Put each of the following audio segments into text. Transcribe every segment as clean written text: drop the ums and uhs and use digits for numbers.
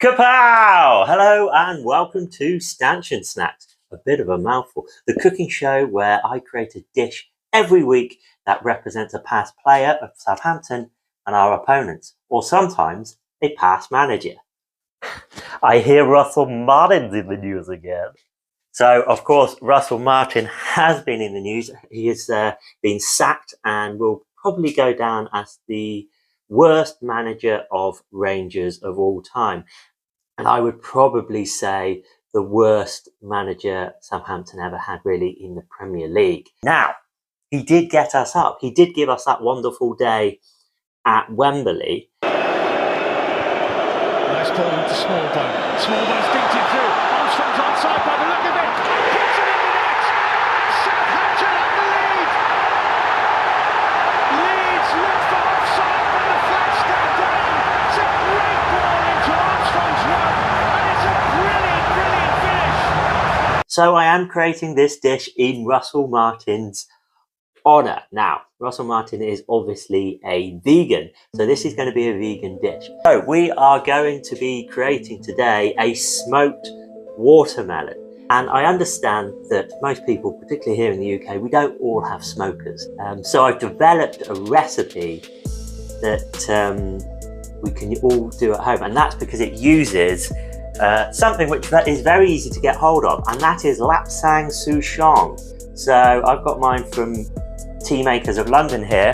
Kapow! Hello and welcome to Stanchion Snacks, a bit of a mouthful, the cooking show where I create a dish every week that represents a past player of Southampton and our opponents, or sometimes a past manager. I hear Russell Martin's in the news again. So, of course, Russell Martin has been in the news. He has been sacked and will probably go down as the worst manager of Rangers of all time. And I would probably say the worst manager Southampton ever had really in the Premier League. Now, he did get us up. He did give us that wonderful day at Wembley. Nice ball into Smallbone. Smallbone's dinked it through. Armstrong's onside by the look of it. Puts it in the net. Southampton have the lead. Leeds look for offside, but the flag stand down. It's a great ball into Armstrong's run, and it's a brilliant, brilliant finish. So I am creating this dish in Russell Martin's honour. Now, Russell Martin is obviously a vegan, so this is going to be a vegan dish. So we are going to be creating today a smoked watermelon. And I understand that most people, particularly here in the UK, we don't all have smokers. So I've developed a recipe that we can all do at home. And that's because it uses something which is very easy to get hold of, and that is lapsang souchong. So I've got mine from Tea Makers of London here,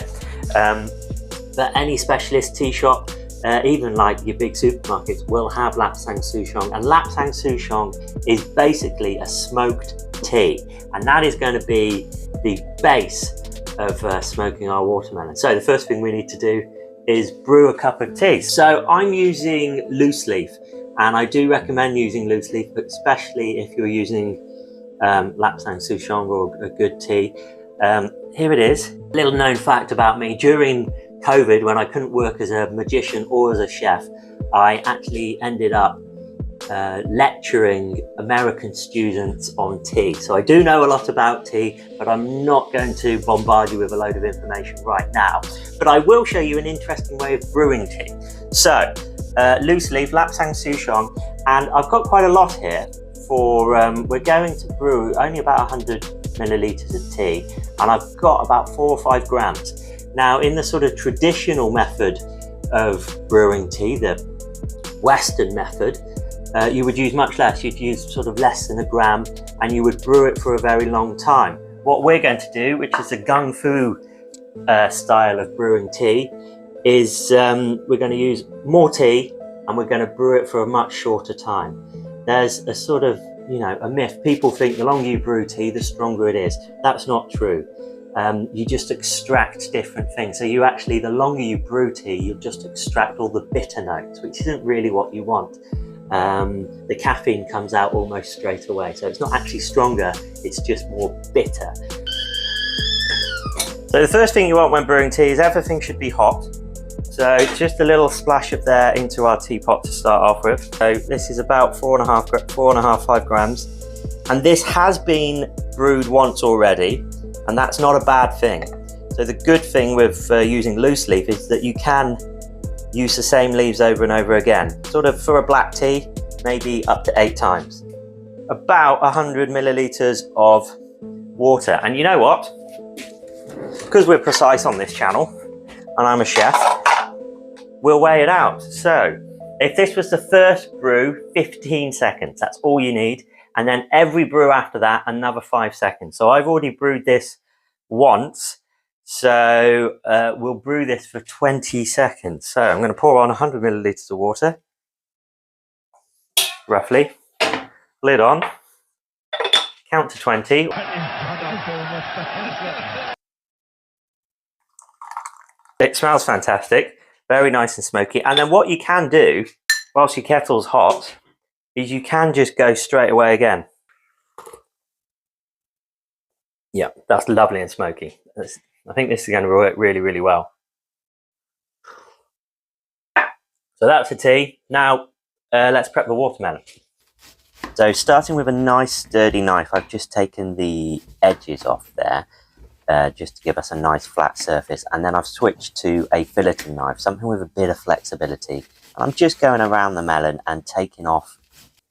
but any specialist tea shop, even like your big supermarkets, will have lapsang souchong. And lapsang souchong is basically a smoked tea, and that is going to be the base of smoking our watermelon. So the first thing we need to do is brew a cup of tea. So I'm using loose leaf, and I do recommend using loose leaf, but especially if you're using lapsang souchong or a good tea. Here it is. A little known fact about me: during COVID, when I couldn't work as a magician or as a chef, I actually ended up lecturing American students on tea. So I do know a lot about tea, but I'm not going to bombard you with a load of information right now. But I will show you an interesting way of brewing tea. So loose leaf, lapsang souchong, and I've got quite a lot here. We're going to brew only about 100 millilitres of tea, and I've got about 4 or 5 grams. Now, in the sort of traditional method of brewing tea, the Western method, you would use much less. You'd use sort of less than a gram, and you would brew it for a very long time. What we're going to do, which is a gung fu style of brewing tea, is we're going to use more tea, and we're going to brew it for a much shorter time. There's a sort of, a myth. People think the longer you brew tea, the stronger it is. That's not true. You just extract different things. So the longer you brew tea, you'll just extract all the bitter notes, which isn't really what you want. The caffeine comes out almost straight away. So it's not actually stronger, it's just more bitter. So the first thing you want when brewing tea is everything should be hot. So just a little splash of there into our teapot to start off with. So this is about 5 grams. And this has been brewed once already, and that's not a bad thing. So the good thing with using loose leaf is that you can use the same leaves over and over again. Sort of for a black tea, maybe up to 8 times. About 100 millilitres of water. And you know what? Because we're precise on this channel, and I'm a chef, we'll weigh it out. So if this was the first brew, 15 seconds, that's all you need. And then every brew after that, another 5 seconds. So I've already brewed this once. So we'll brew this for 20 seconds. So I'm going to pour on 100 millilitres of water, roughly. Lid on. Count to 20. It smells fantastic. Very nice and smoky. And then what you can do, whilst your kettle's hot, is you can just go straight away again. Yeah, that's lovely and smoky. I think this is going to work really, really well. So that's the tea. Now, let's prep the watermelon. So starting with a nice sturdy knife, I've just taken the edges off there, just to give us a nice flat surface. And then I've switched to a filleting knife, something with a bit of flexibility I'm just going around the melon and taking off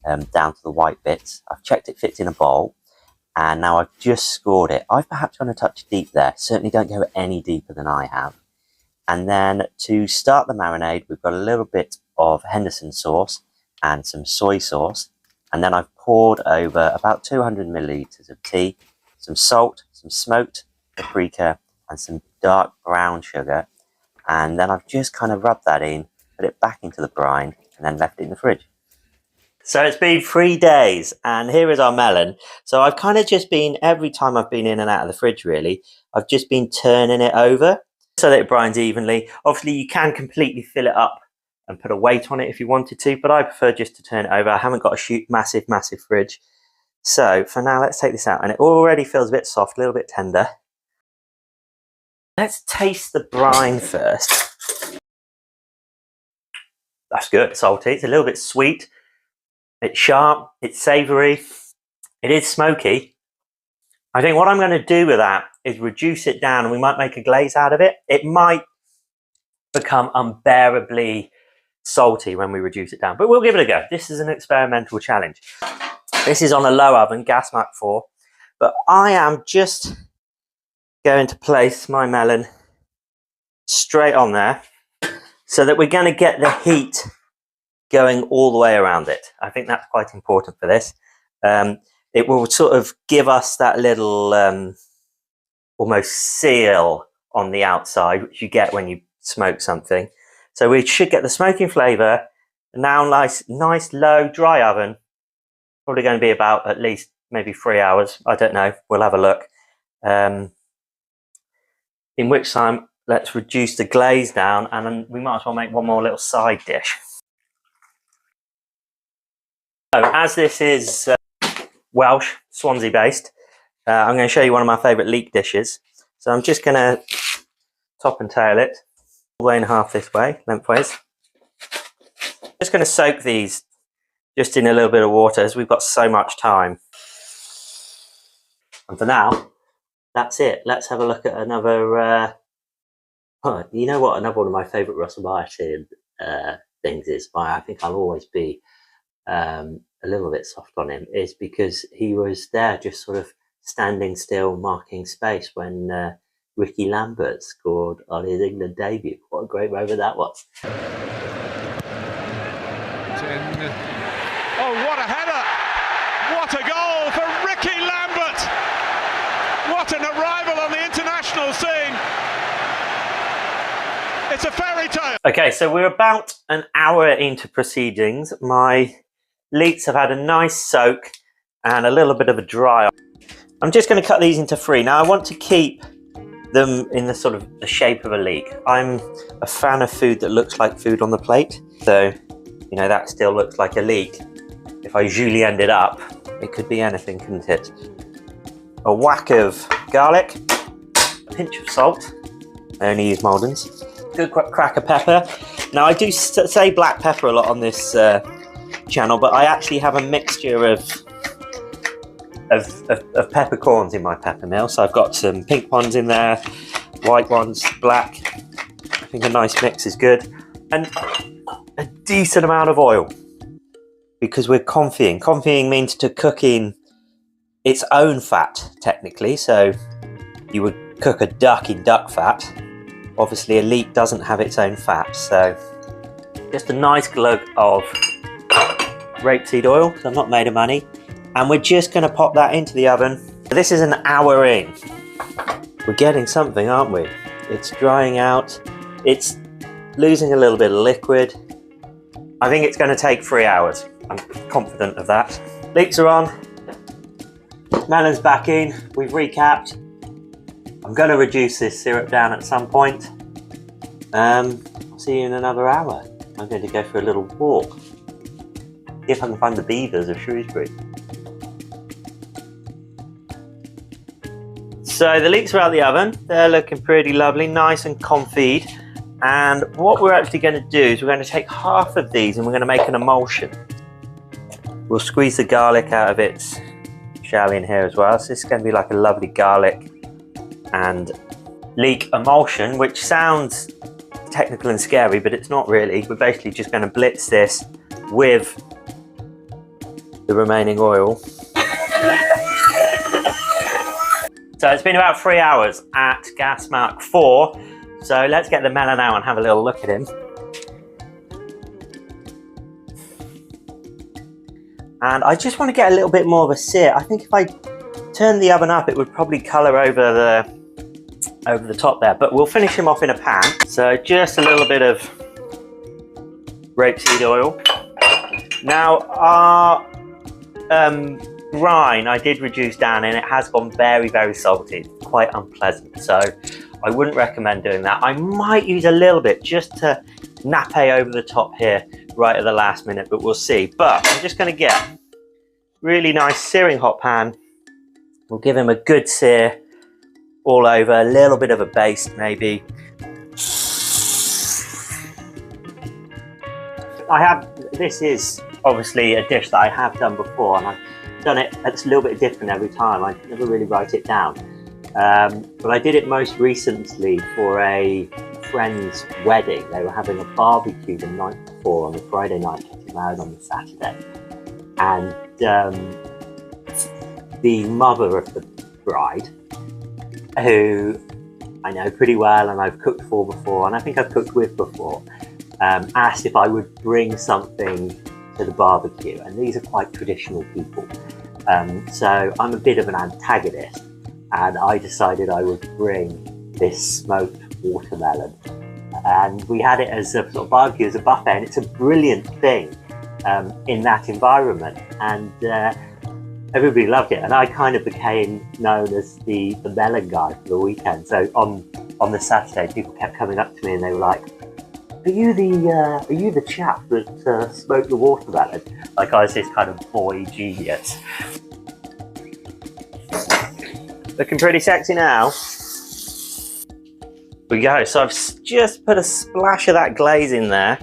down to the white bits. I've checked it fits in a bowl, and now I've just scored it. I've perhaps gone a touch deep there. Certainly don't go any deeper than I have. And then to start the marinade, we've got a little bit of Henderson sauce and some soy sauce. And then I've poured over about 200 millilitres of tea, some salt, some smoked paprika, and some dark brown sugar. And then I've just kind of rubbed that in, put it back into the brine, and then left it in the fridge. So it's been 3 days, and here is our melon. So I've kind of just been, every time I've been in and out of the fridge really, I've just been turning it over so that it brines evenly. Obviously you can completely fill it up and put a weight on it if you wanted to, but I prefer just to turn it over. I haven't got a massive fridge. So for now, let's take this out, and it already feels a bit soft, a little bit tender. Let's taste the brine first. That's good. Salty. It's a little bit sweet. It's sharp. It's savoury. It is smoky. I think what I'm going to do with that is reduce it down, and we might make a glaze out of it. It might become unbearably salty when we reduce it down, but we'll give it a go. This is an experimental challenge. This is on a low oven, gas mark 4, but I am just going to place my melon straight on there so that we're going to get the heat going all the way around it. I think that's quite important for this. It will sort of give us that little almost seal on the outside, which you get when you smoke something. So we should get the smoking flavour. Now nice low dry oven. Probably going to be about at least maybe 3 hours. I don't know. We'll have a look. In which time, let's reduce the glaze down, and then we might as well make one more little side dish. So as this is Welsh, Swansea based, I'm going to show you one of my favourite leek dishes. So I'm just going to top and tail it all the way in half this way, lengthways. Just going to soak these just in a little bit of water as we've got so much time. And for now, that's it. Let's have a look at another, you know what, another one of my favourite Russell Martin things is, why I think I'll always be a little bit soft on him, is because he was there just sort of standing still, marking space when Ricky Lambert scored on his England debut. What a great moment that was. Oh, what a header! What a goal for Ricky Lambert! What an arrival on the international scene! It's a fairy tale! Okay, so we're about an hour into proceedings. My leeks have had a nice soak and a little bit of a dry. I'm just going to cut these into 3. Now I want to keep them in the sort of the shape of a leek. I'm a fan of food that looks like food on the plate. So, you know, that still looks like a leek. If I julienned it up, it could be anything, couldn't it? A whack of garlic, a pinch of salt. I only use Maldon's. Good crack of pepper. Now I do say black pepper a lot on this channel, but I actually have a mixture of peppercorns in my pepper mill. So I've got some pink ones in there, white ones, black. I think a nice mix is good. And a decent amount of oil, because we're confying. Confying means to cook in its own fat, technically. So you would cook a duck in duck fat. Obviously a leek doesn't have its own fat, so just a nice glug of rapeseed oil, because I'm not made of money. And we're just going to pop that into the oven. This is an hour in. We're getting something, aren't we? It's drying out. It's losing a little bit of liquid. I think it's going to take 3 hours. I'm confident of that. Leeks are on. Melon's back in. We've recapped. I'm going to reduce this syrup down at some point. I'll see you in another hour. I'm going to go for a little walk. See if I can find the beavers of Shrewsbury. So the leeks are out of the oven. They're looking pretty lovely, nice and confit. And what we're actually going to do is we're going to take half of these and we're going to make an emulsion. We'll squeeze the garlic out of its shell in here as well. So this is going to be like a lovely garlic and leek emulsion, which sounds technical and scary, but it's not really. We're basically just going to blitz this with the remaining oil. So it's been about 3 hours at gas mark 4. So let's get the melon out and have a little look at him. And I just want to get a little bit more of a sear. I think if I turn the oven up, it would probably colour over the top there. But we'll finish him off in a pan. So just a little bit of rapeseed oil. Now our brine I did reduce down and it has gone very, very salty. Quite unpleasant. So I wouldn't recommend doing that. I might use a little bit just to nappe over the top here right at the last minute, but we'll see. But I'm just going to get really nice searing hot pan. We'll give him a good sear all over, a little bit of a baste maybe. This is obviously a dish that I have done before, and I've done it, it's a little bit different every time. I never really write it down. But I did it most recently for a friend's wedding. They were having a barbecue the night before on the Friday night, getting married on the Saturday. And the mother of the bride, who I know pretty well and I've cooked for before, and I think I've cooked with before, asked if I would bring something to the barbecue. And these are quite traditional people. So I'm a bit of an antagonist. And I decided I would bring this smoked watermelon. And we had it as a sort of barbecue, as a buffet, and it's a brilliant thing in that environment. And everybody loved it. And I kind of became known as the melon guy for the weekend. So on the Saturday, people kept coming up to me and they were like, are you the chap that smoked the watermelon? Like I was this kind of boy genius. Looking pretty sexy now. Here we go. So I've just put a splash of that glaze in there.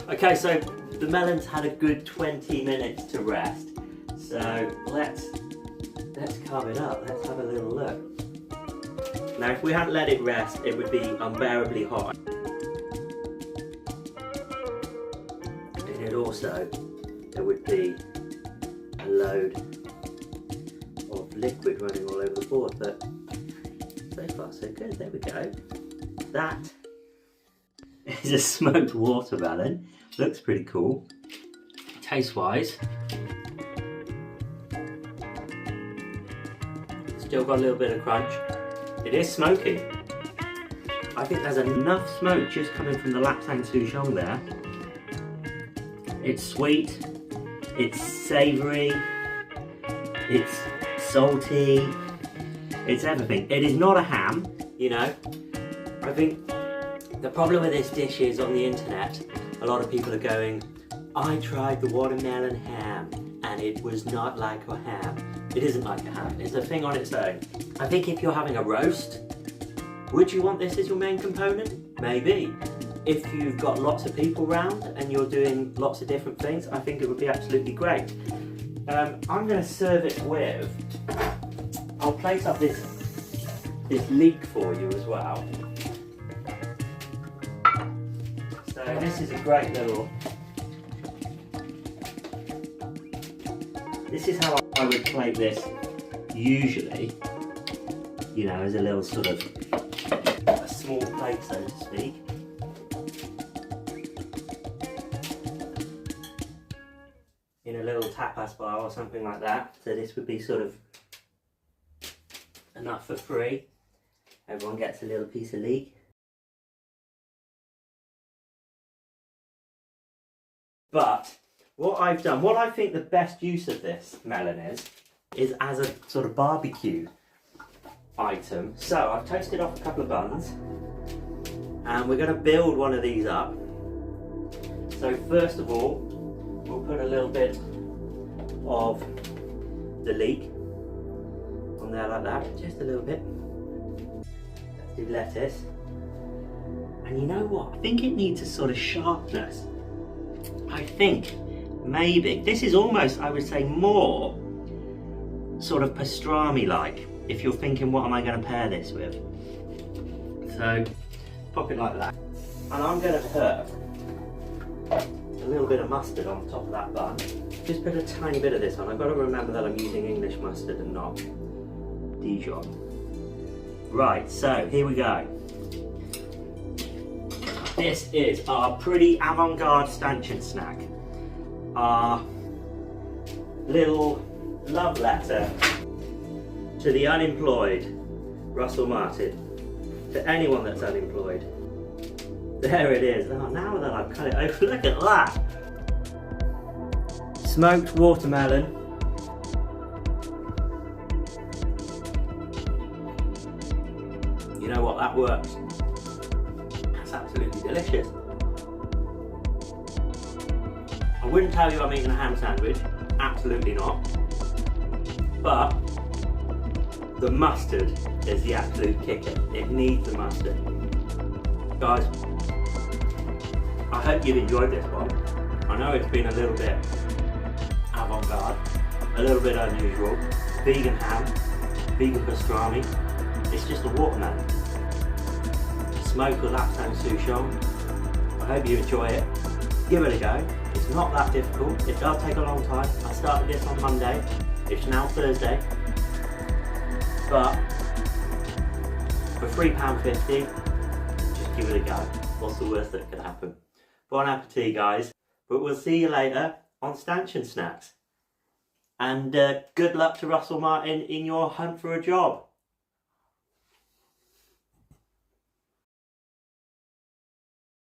Okay, so the melon's had a good 20 minutes to rest. So let's carve it up. Let's have a little look. Now, if we hadn't let it rest, it would be unbearably hot. Also, there would be a load of liquid running all over the board, but so far so good. There we go. That is a smoked watermelon. Looks pretty cool. Taste-wise, still got a little bit of crunch. It is smoky. I think there's enough smoke just coming from the lapsang souchong there. It's sweet, it's savoury, it's salty, it's everything. It is not a ham, you know. I think the problem with this dish is on the internet, a lot of people are going, I tried the watermelon ham and it was not like a ham. It isn't like a ham, it's a thing on its own. I think if you're having a roast, would you want this as your main component? Maybe. If you've got lots of people around and you're doing lots of different things, I think it would be absolutely great. I'm going to serve it with, I'll place up this leek for you as well. So this is a great little, this is how I would plate this usually, you know, as a little sort of a small plate, so to speak. In a little tapas bar or something like that. So this would be sort of enough for free. Everyone gets a little piece of leek. But what I've done, what I think the best use of this melon is as a sort of barbecue item. So I've toasted off a couple of buns and we're going to build one of these up. So first of all, we'll put a little bit of the leek on there like that, just a little bit. Let's do lettuce. And you know what? I think it needs a sort of sharpness. I think maybe, this is almost, I would say, more sort of pastrami-like, if you're thinking what am I going to pair this with. So pop it like that. And I'm going to put a little bit of mustard on top of that bun. Just put a tiny bit of this on. I've got to remember that I'm using English mustard and not Dijon. Right, so here we go. This is our pretty avant-garde stanchion snack. Our little love letter to the unemployed Russell Martin. To anyone that's unemployed. There it is. Oh, now that I've cut it open, look at that! Smoked watermelon. You know what, that works. That's absolutely delicious. I wouldn't tell you I'm eating a ham sandwich, absolutely not. But the mustard is the absolute kicker. It needs the mustard. Guys, I hope you've enjoyed this one. I know it's been a little bit avant-garde, a little bit unusual. Vegan ham, vegan pastrami. It's just a watermelon. Smoked with lapsang souchong. I hope you enjoy it. Give it a go. It's not that difficult. It does take a long time. I started this on Monday. It's now Thursday. But for £3.50, just give it a go. What's the worst that could happen? Bon appetit, guys. But we'll see you later on Stanchion Snacks. And good luck to Russell Martin in your hunt for a job.